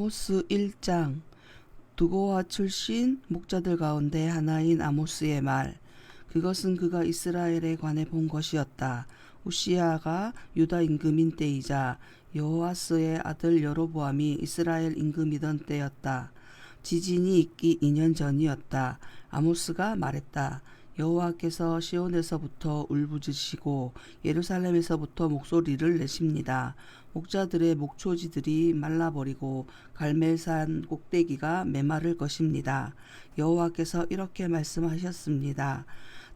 아모스 1장. 두고와 출신 목자들 가운데 하나인 아모스의 말. 그것은 그가 이스라엘에 관해 본 것이었다. 우시야가 유다 임금인 때이자 여호아스의 아들 여로보암이 이스라엘 임금이던 때였다. 지진이 있기 2년 전이었다. 아모스가 말했다. 여호와께서 시온에서부터 울부짖으시고 예루살렘에서부터 목소리를 내십니다. 목자들의 목초지들이 말라버리고 갈멜산 꼭대기가 메마를 것입니다. 여호와께서 이렇게 말씀하셨습니다.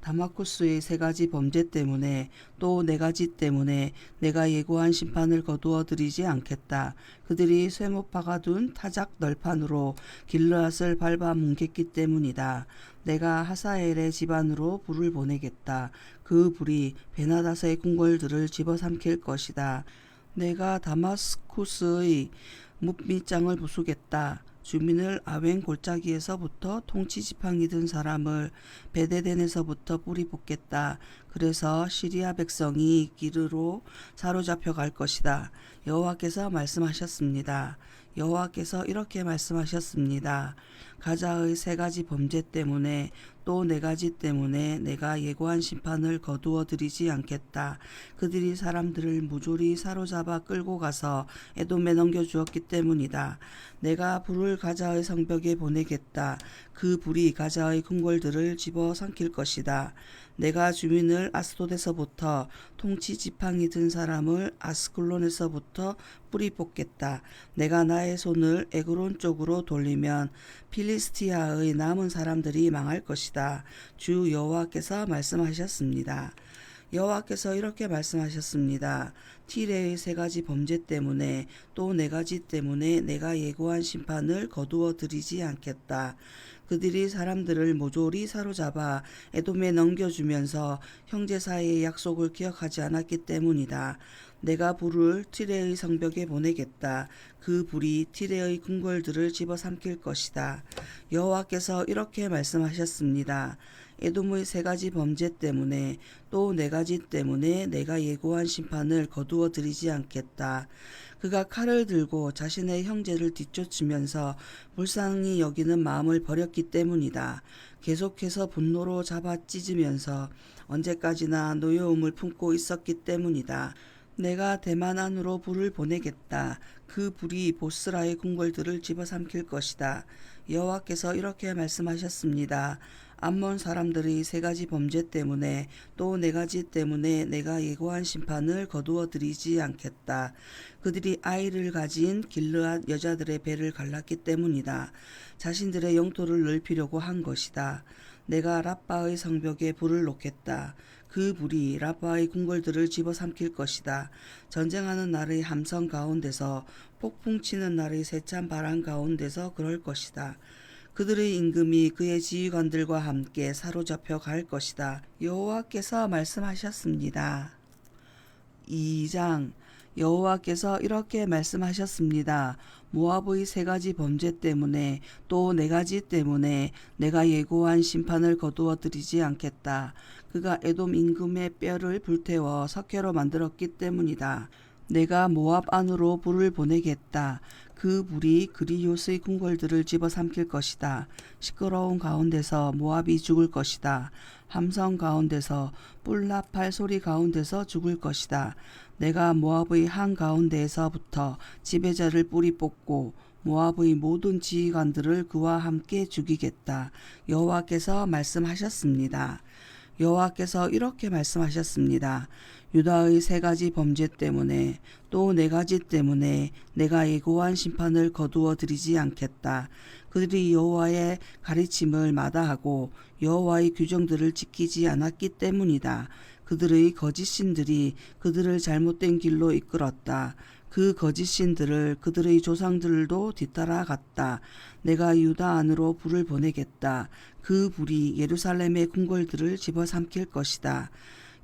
다마쿠스의 3가지 범죄 때문에 또 4가지 때문에 내가 예고한 심판을 거두어 드리지 않겠다. 그들이 쇠못 박아둔 타작 널판으로 길르앗을 밟아 뭉갰기 때문이다. 내가 하사엘의 집안으로 불을 보내겠다. 그 불이 베나닷의 궁궐들을 집어삼킬 것이다. 내가 다마스쿠스의 뭇밑장을 부수겠다. 주민을 아웬 골짜기에서부터 통치 지팡이 든 사람을 베데덴에서부터 뿌리 뽑겠다. 그래서 시리아 백성이 기르로 사로잡혀 갈 것이다. 여호와께서 말씀하셨습니다. 여호와께서 이렇게 말씀하셨습니다. 가자의 3가지 범죄 때문에 또 4가지 때문에 내가 예고한 심판을 거두어 드리지 않겠다. 그들이 사람들을 무조리 사로잡아 끌고 가서 에돔에 넘겨주었기 때문이다. 내가 불을 가자의 성벽에 보내겠다. 그 불이 가자의 궁궐들을 집어삼킬 것이다. 내가 주민을 아스돗에서부터 통치 지팡이 든 사람을 아스클론에서부터 뿌리 뽑겠다. 내가 나의 손을 에그론 쪽으로 돌리면 필리스티아의 남은 사람들이 망할 것이다. 주 여호와께서 말씀하셨습니다. 여호와께서 이렇게 말씀하셨습니다. 티레의 3가지 범죄 때문에 또 4가지 때문에 내가 예고한 심판을 거두어 드리지 않겠다. 그들이 사람들을 모조리 사로잡아 에돔에 넘겨주면서 형제 사이의 약속을 기억하지 않았기 때문이다. 내가 불을 티레의 성벽에 보내겠다. 그 불이 티레의 궁궐들을 집어삼킬 것이다. 여호와께서 이렇게 말씀하셨습니다. 에돔의 3가지 범죄 때문에 또 4가지 때문에 내가 예고한 심판을 거두어 드리지 않겠다. 그가 칼을 들고 자신의 형제를 뒤쫓으면서 불쌍히 여기는 마음을 버렸기 때문이다. 계속해서 분노로 잡아 찢으면서 언제까지나 노여움을 품고 있었기 때문이다. 내가 대만 안으로 불을 보내겠다. 그 불이 보스라의 궁궐들을 집어삼킬 것이다. 여호와께서 이렇게 말씀하셨습니다. 암몬 사람들이 3가지 범죄 때문에 또 4가지 때문에 내가 예고한 심판을 거두어 드리지 않겠다. 그들이 아이를 가진 길르앗 여자들의 배를 갈랐기 때문이다. 자신들의 영토를 넓히려고 한 것이다. 내가 라빠의 성벽에 불을 놓겠다. 그 불이 라빠의 궁궐들을 집어삼킬 것이다. 전쟁하는 날의 함성 가운데서 폭풍 치는 날의 세찬 바람 가운데서 그럴 것이다. 그들의 임금이 그의 지휘관들과 함께 사로잡혀 갈 것이다. 여호와께서 말씀하셨습니다. 2장. 여호와께서 이렇게 말씀하셨습니다. 모압의 3가지 범죄 때문에 또 4가지 때문에 내가 예고한 심판을 거두어 드리지 않겠다. 그가 에돔 임금의 뼈를 불태워 석회로 만들었기 때문이다. 내가 모압 안으로 불을 보내겠다. 그 불이 그리요스의 궁궐들을 집어삼킬 것이다. 시끄러운 가운데서 모압이 죽을 것이다. 함성 가운데서 뿔나팔 소리 가운데서 죽을 것이다. 내가 모압의 한 가운데에서부터 지배자를 뿌리 뽑고 모압의 모든 지휘관들을 그와 함께 죽이겠다. 여호와께서 말씀하셨습니다. 여호와께서 이렇게 말씀하셨습니다. 유다의 3가지 범죄 때문에 또 4가지 때문에 내가 예고한 심판을 거두어 드리지 않겠다. 그들이 여호와의 가르침을 마다하고 여호와의 규정들을 지키지 않았기 때문이다. 그들의 거짓신들이 그들을 잘못된 길로 이끌었다. 그 거짓신들을 그들의 조상들도 뒤따라갔다. 내가 유다 안으로 불을 보내겠다. 그 불이 예루살렘의 궁궐들을 집어삼킬 것이다.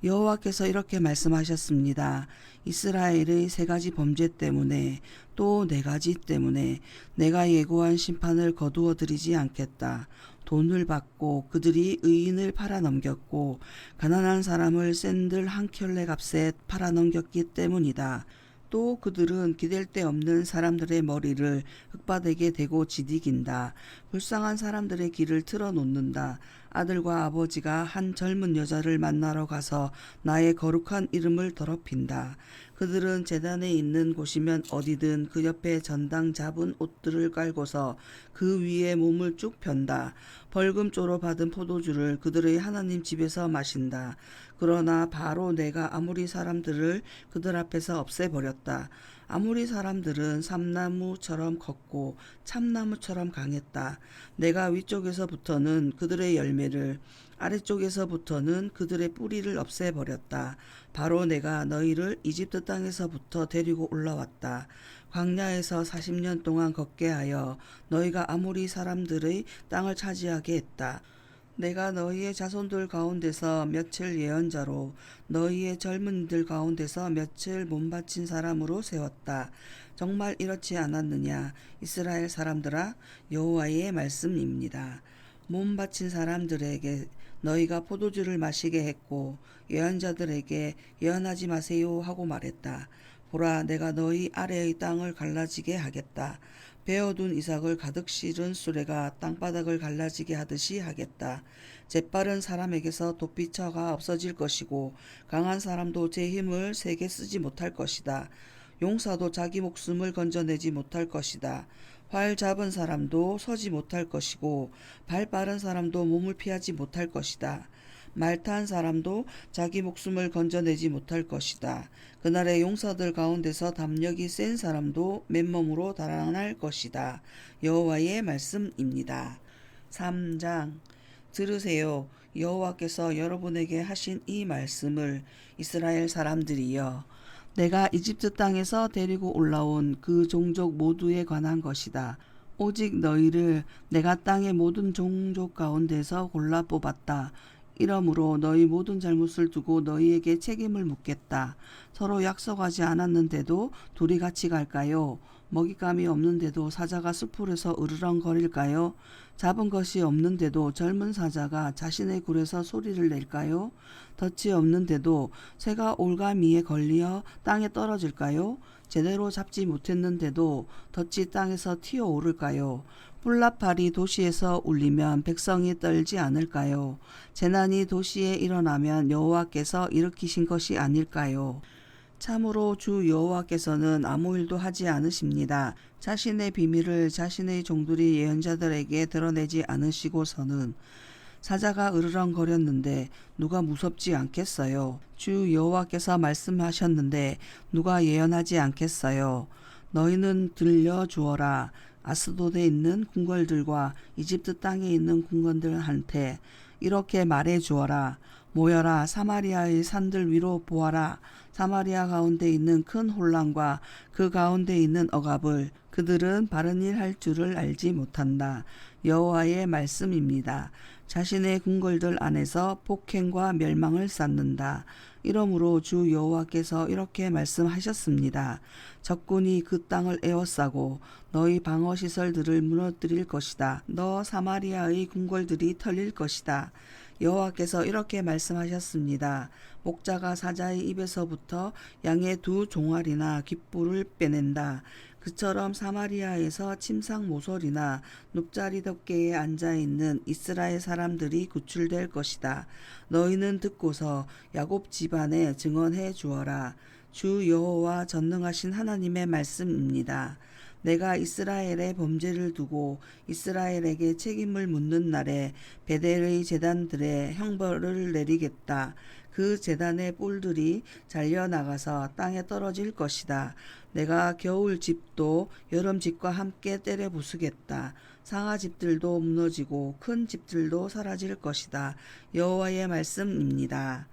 여호와께서 이렇게 말씀하셨습니다. 이스라엘의 3가지 범죄 때문에 또 4가지 때문에 내가 예고한 심판을 거두어 드리지 않겠다. 돈을 받고 그들이 의인을 팔아넘겼고 가난한 사람을 샌들 한 켤레 값에 팔아넘겼기 때문이다. 또 그들은 기댈 데 없는 사람들의 머리를 흙바닥에 대고 지디긴다. 불쌍한 사람들의 길을 틀어놓는다. 아들과 아버지가 한 젊은 여자를 만나러 가서 나의 거룩한 이름을 더럽힌다. 그들은 제단에 있는 곳이면 어디든 그 옆에 전당 잡은 옷들을 깔고서 그 위에 몸을 쭉 편다. 벌금조로 받은 포도주를 그들의 하나님 집에서 마신다. 그러나 바로 내가 아무리 사람들을 그들 앞에서 없애버렸다. 아무리 사람들은 삼나무처럼 컸고 참나무처럼 강했다. 내가 위쪽에서부터는 그들의 열매를 아래쪽에서부터는 그들의 뿌리를 없애버렸다. 바로 내가 너희를 이집트 땅에서부터 데리고 올라왔다. 광야에서 40년 동안 걷게 하여 너희가 아무리 사람들의 땅을 차지하게 했다. 내가 너희의 자손들 가운데서 며칠 예언자로 너희의 젊은이들 가운데서 며칠 몸바친 사람으로 세웠다. 정말 이렇지 않았느냐 이스라엘 사람들아 여호와의 말씀입니다. 몸바친 사람들에게 너희가 포도주를 마시게 했고 예언자들에게 예언하지 마세요 하고 말했다. 보라 내가 너희 아래의 땅을 갈라지게 하겠다. 베어둔 이삭을 가득 실은 수레가 땅바닥을 갈라지게 하듯이 하겠다. 재빠른 사람에게서 도피처가 없어질 것이고 강한 사람도 제 힘을 세게 쓰지 못할 것이다. 용사도 자기 목숨을 건져내지 못할 것이다. 활 잡은 사람도 서지 못할 것이고 발 빠른 사람도 몸을 피하지 못할 것이다. 말 탄 사람도 자기 목숨을 건져내지 못할 것이다. 그날의 용사들 가운데서 담력이 센 사람도 맨몸으로 달아날 것이다. 여호와의 말씀입니다. 3장 들으세요. 여호와께서 여러분에게 하신 이 말씀을 이스라엘 사람들이여 내가 이집트 땅에서 데리고 올라온 그 종족 모두에 관한 것이다. 오직 너희를 내가 땅의 모든 종족 가운데서 골라 뽑았다. 이러므로 너희 모든 잘못을 두고 너희에게 책임을 묻겠다. 서로 약속하지 않았는데도 둘이 같이 갈까요? 먹잇감이 없는데도 사자가 숲풀에서 으르렁거릴까요? 잡은 것이 없는데도 젊은 사자가 자신의 굴에서 소리를 낼까요? 덫이 없는데도 새가 올가미에 걸려 땅에 떨어질까요? 제대로 잡지 못했는데도 덫이 땅에서 튀어오를까요? 뿔나팔이 도시에서 울리면 백성이 떨지 않을까요? 재난이 도시에 일어나면 여호와께서 일으키신 것이 아닐까요? 참으로 주 여호와께서는 아무 일도 하지 않으십니다. 자신의 비밀을 자신의 종들이 예언자들에게 드러내지 않으시고서는 사자가 으르렁거렸는데 누가 무섭지 않겠어요? 주 여호와께서 말씀하셨는데 누가 예언하지 않겠어요? 너희는 들려주어라. 아스돗에 있는 궁궐들과 이집트 땅에 있는 궁궐들한테 이렇게 말해 주어라. 모여라. 사마리아의 산들 위로 보아라. 사마리아 가운데 있는 큰 혼란과 그 가운데 있는 억압을 그들은 바른 일 할 줄을 알지 못한다. 여호와의 말씀입니다. 자신의 궁궐들 안에서 폭행과 멸망을 쌓는다. 이러므로 주 여호와께서 이렇게 말씀하셨습니다. 적군이 그 땅을 에워싸고 너희 방어시설들을 무너뜨릴 것이다. 너 사마리아의 궁궐들이 털릴 것이다. 여호와께서 이렇게 말씀하셨습니다. 목자가 사자의 입에서부터 양의 두 종아리나 귓불을 빼낸다. 그처럼 사마리아에서 침상 모서리나 눕자리 덮개에 앉아있는 이스라엘 사람들이 구출될 것이다. 너희는 듣고서 야곱 집안에 증언해 주어라. 주 여호와 전능하신 하나님의 말씀입니다. 내가 이스라엘의 범죄를 두고 이스라엘에게 책임을 묻는 날에 베델의 제단들에 형벌을 내리겠다. 그 제단의 뿔들이 잘려나가서 땅에 떨어질 것이다. 내가 겨울 집도 여름 집과 함께 때려 부수겠다. 상하 집들도 무너지고 큰 집들도 사라질 것이다. 여호와의 말씀입니다.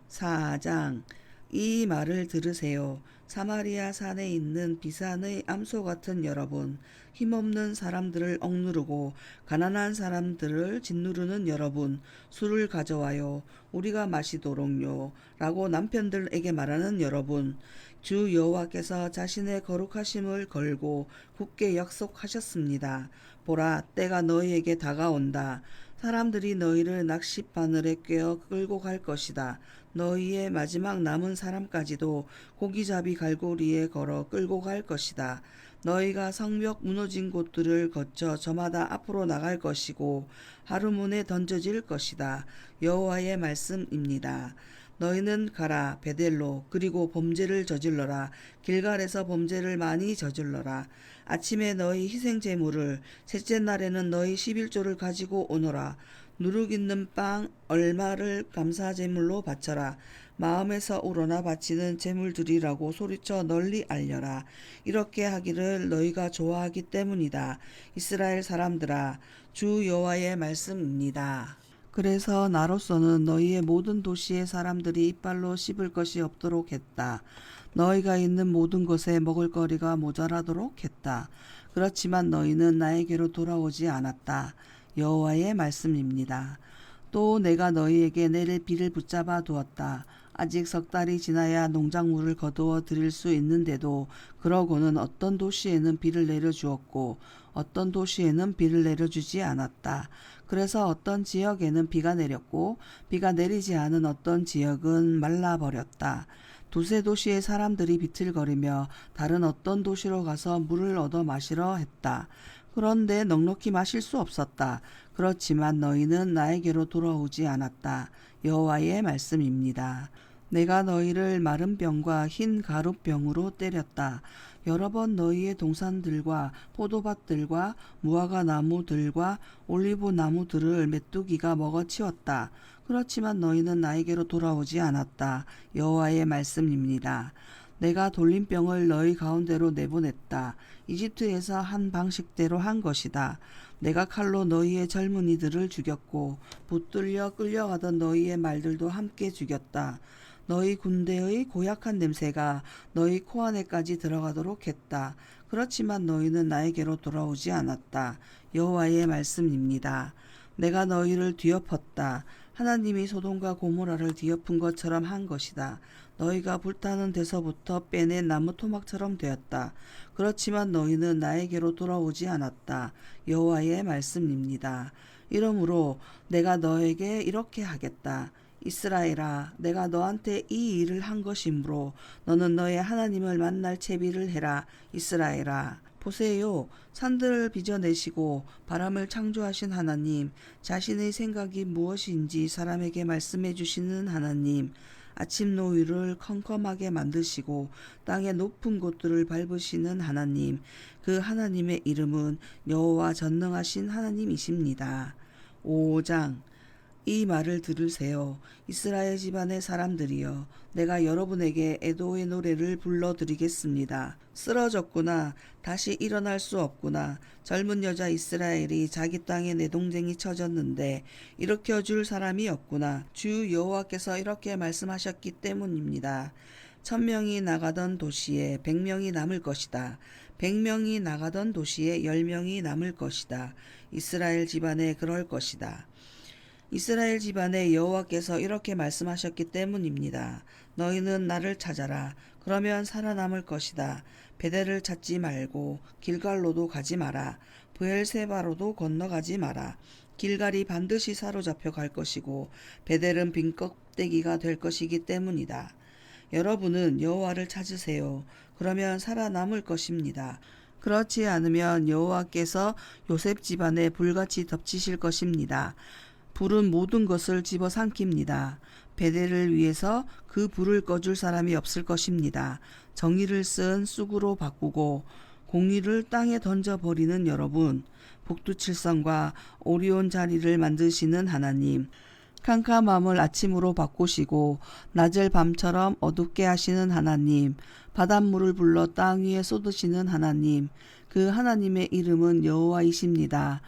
4장 이 말을 들으세요. 사마리아 산에 있는 비산의 암소 같은 여러분, 힘없는 사람들을 억누르고 가난한 사람들을 짓누르는 여러분, 술을 가져와요. 우리가 마시도록요. 라고 남편들에게 말하는 여러분, 주 여호와께서 자신의 거룩하심을 걸고 굳게 약속하셨습니다. 보라, 때가 너희에게 다가온다. 사람들이 너희를 낚싯바늘에 꿰어 끌고 갈 것이다. 너희의 마지막 남은 사람까지도 고기잡이 갈고리에 걸어 끌고 갈 것이다. 너희가 성벽 무너진 곳들을 거쳐 저마다 앞으로 나갈 것이고 하루문에 던져질 것이다. 여호와의 말씀입니다. 너희는 가라 베델로 그리고 범죄를 저질러라. 길갈에서 범죄를 많이 저질러라. 아침에 너희 희생 제물을 셋째 날에는 너희 11조를 가지고 오너라. 누룩 있는 빵 얼마를 감사 제물로 바쳐라. 마음에서 우러나 바치는 제물들이라고 소리쳐 널리 알려라. 이렇게 하기를 너희가 좋아하기 때문이다. 이스라엘 사람들아, 주 여호와의 말씀입니다. 그래서 나로서는 너희의 모든 도시의 사람들이 이빨로 씹을 것이 없도록 했다. 너희가 있는 모든 곳에 먹을거리가 모자라도록 했다. 그렇지만 너희는 나에게로 돌아오지 않았다. 여호와의 말씀입니다. 또 내가 너희에게 내릴 비를 붙잡아 두었다. 아직 석 달이 지나야 농작물을 거두어 드릴 수 있는데도 그러고는 어떤 도시에는 비를 내려주었고 어떤 도시에는 비를 내려주지 않았다. 그래서 어떤 지역에는 비가 내렸고 비가 내리지 않은 어떤 지역은 말라버렸다. 두세 도시의 사람들이 비틀거리며 다른 어떤 도시로 가서 물을 얻어 마시러 했다. 그런데 넉넉히 마실 수 없었다. 그렇지만 너희는 나에게로 돌아오지 않았다. 여호와의 말씀입니다. 내가 너희를 마른 병과 흰 가룻병으로 때렸다. 여러 번 너희의 동산들과 포도밭들과 무화과 나무들과 올리브 나무들을 메뚜기가 먹어치웠다. 그렇지만 너희는 나에게로 돌아오지 않았다. 여호와의 말씀입니다. 내가 돌림병을 너희 가운데로 내보냈다. 이집트에서 한 방식대로 한 것이다. 내가 칼로 너희의 젊은이들을 죽였고 붙들려 끌려가던 너희의 말들도 함께 죽였다. 너희 군대의 고약한 냄새가 너희 코안에까지 들어가도록 했다. 그렇지만 너희는 나에게로 돌아오지 않았다. 여호와의 말씀입니다. 내가 너희를 뒤엎었다. 하나님이 소돔과 고모라를 뒤엎은 것처럼 한 것이다. 너희가 불타는 데서부터 빼낸 나무 토막처럼 되었다. 그렇지만 너희는 나에게로 돌아오지 않았다. 여호와의 말씀입니다. 이러므로 내가 너에게 이렇게 하겠다. 이스라엘아, 내가 너한테 이 일을 한 것이므로 너는 너의 하나님을 만날 채비를 해라. 이스라엘아, 보세요. 산들을 빚어내시고 바람을 창조하신 하나님, 자신의 생각이 무엇인지 사람에게 말씀해 주시는 하나님, 아침 노을을 컴컴하게 만드시고 땅의 높은 곳들을 밟으시는 하나님, 그 하나님의 이름은 여호와 전능하신 하나님이십니다. 5장. 이 말을 들으세요. 이스라엘 집안의 사람들이여, 내가 여러분에게 애도의 노래를 불러드리겠습니다. 쓰러졌구나. 다시 일어날 수 없구나. 젊은 여자 이스라엘이 자기 땅에 내동쟁이 쳐졌는데 일으켜줄 사람이 없구나. 주 여호와께서 이렇게 말씀하셨기 때문입니다. 1000명이 나가던 도시에 100명이 남을 것이다. 100명이 나가던 도시에 10명이 남을 것이다. 이스라엘 집안에 그럴 것이다. 이스라엘 집안에 여호와께서 이렇게 말씀하셨기 때문입니다. 너희는 나를 찾아라. 그러면 살아남을 것이다. 베델을 찾지 말고 길갈로도 가지 마라. 브엘세바로도 건너가지 마라. 길갈이 반드시 사로잡혀 갈 것이고 베델은 빈 껍데기가 될 것이기 때문이다. 여러분은 여호와를 찾으세요. 그러면 살아남을 것입니다. 그렇지 않으면 여호와께서 요셉 집안에 불같이 덮치실 것입니다. 불은 모든 것을 집어삼킵니다. 베델을 위해서 그 불을 꺼줄 사람이 없을 것입니다. 정의를 쓴 쑥으로 바꾸고 공의를 땅에 던져버리는 여러분, 북두칠성과 오리온 자리를 만드시는 하나님, 캄캄함을 아침으로 바꾸시고 낮을 밤처럼 어둡게 하시는 하나님, 바닷물을 불러 땅 위에 쏟으시는 하나님, 그 하나님의 이름은 여호와이십니다.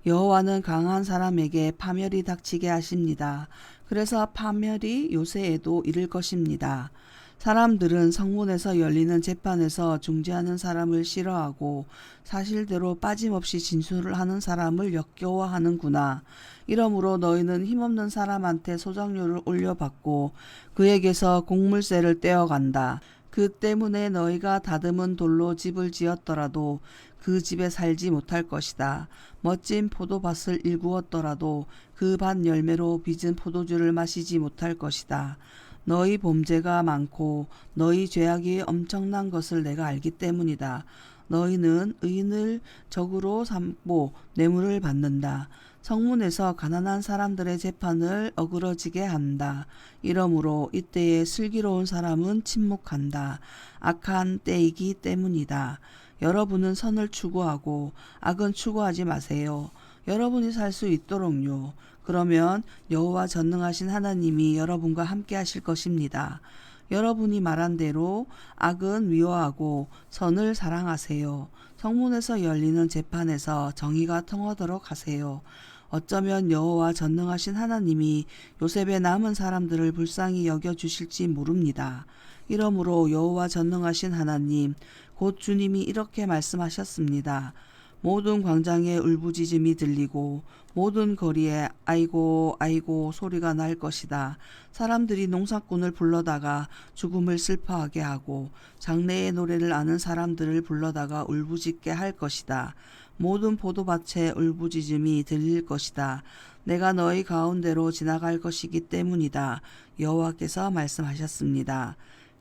여호와는 강한 사람에게 파멸이 닥치게 하십니다. 그래서 파멸이 요새에도 이를 것입니다. 사람들은 성문에서 열리는 재판에서 중재하는 사람을 싫어하고 사실대로 빠짐없이 진술을 하는 사람을 역겨워하는구나. 이러므로 너희는 힘없는 사람한테 소장료를 올려받고 그에게서 곡물세를 떼어간다. 그 때문에 너희가 다듬은 돌로 집을 지었더라도 그 집에 살지 못할 것이다. 멋진 포도밭을 일구었더라도 그 밭 열매로 빚은 포도주를 마시지 못할 것이다. 너희 범죄가 많고 너희 죄악이 엄청난 것을 내가 알기 때문이다. 너희는 의인을 적으로 삼고 뇌물을 받는다. 성문에서 가난한 사람들의 재판을 어그러지게 한다. 이러므로 이때에 슬기로운 사람은 침묵한다. 악한 때이기 때문이다. 여러분은 선을 추구하고 악은 추구하지 마세요. 여러분이 살 수 있도록요. 그러면 여호와 전능하신 하나님이 여러분과 함께 하실 것입니다. 여러분이 말한 대로 악은 미워하고 선을 사랑하세요. 성문에서 열리는 재판에서 정의가 통하도록 하세요. 어쩌면 여호와 전능하신 하나님이 요셉의 남은 사람들을 불쌍히 여겨주실지 모릅니다. 이러므로 여호와 전능하신 하나님, 곧 주님이 이렇게 말씀하셨습니다. 모든 광장에 울부짖음이 들리고 모든 거리에 아이고 아이고 소리가 날 것이다. 사람들이 농사꾼을 불러다가 죽음을 슬퍼하게 하고 장래의 노래를 아는 사람들을 불러다가 울부짖게 할 것이다. 모든 포도밭에 울부짖음이 들릴 것이다. 내가 너희 가운데로 지나갈 것이기 때문이다. 여호와께서 말씀하셨습니다.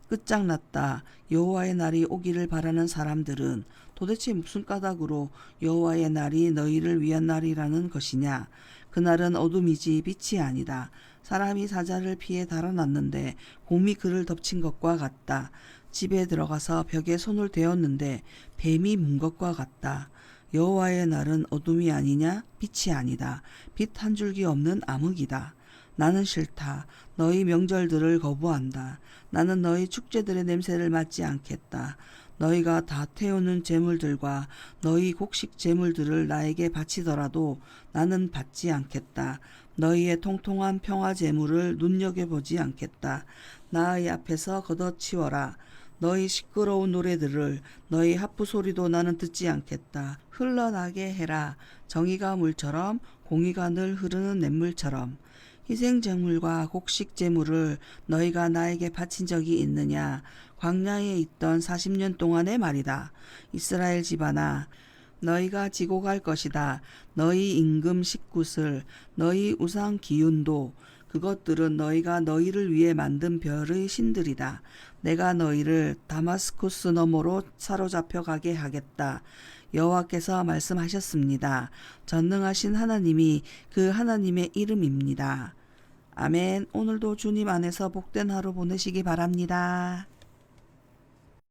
끝장났다. 여호와의 날이 오기를 바라는 사람들은 도대체 무슨 까닭으로 여호와의 날이 너희를 위한 날이라는 것이냐. 그날은 어둠이지 빛이 아니다. 사람이 사자를 피해 달아났는데 곰이 그를 덮친 것과 같다. 집에 들어가서 벽에 손을 대었는데 뱀이 문 것과 같다. 여호와의 날은 어둠이 아니냐? 빛이 아니다. 빛 한 줄기 없는 암흑이다. 나는 싫다. 너희 명절들을 거부한다. 나는 너희 축제들의 냄새를 맡지 않겠다. 너희가 다 태우는 제물들과 너희 곡식 제물들을 나에게 바치더라도 나는 받지 않겠다. 너희의 통통한 평화 제물을 눈여겨보지 않겠다. 나의 앞에서 걷어치워라. 너희 시끄러운 노래들을 너희 하프 소리도 나는 듣지 않겠다. 흘러나게 해라. 정의가 물처럼 공의가 늘 흐르는 냇물처럼. 희생제물과 곡식제물을 너희가 나에게 바친 적이 있느냐? 광야에 있던 40년 동안의 말이다. 이스라엘 집안아, 너희가 지고 갈 것이다. 너희 임금 식굿을, 너희 우상 기운도, 그것들은 너희가 너희를 위해 만든 별의 신들이다. 내가 너희를 다마스쿠스 너머로 사로잡혀 가게 하겠다. 여호와께서 말씀하셨습니다. 전능하신 하나님이 그 하나님의 이름입니다. 아멘. 오늘도 주님 안에서 복된 하루 보내시기 바랍니다.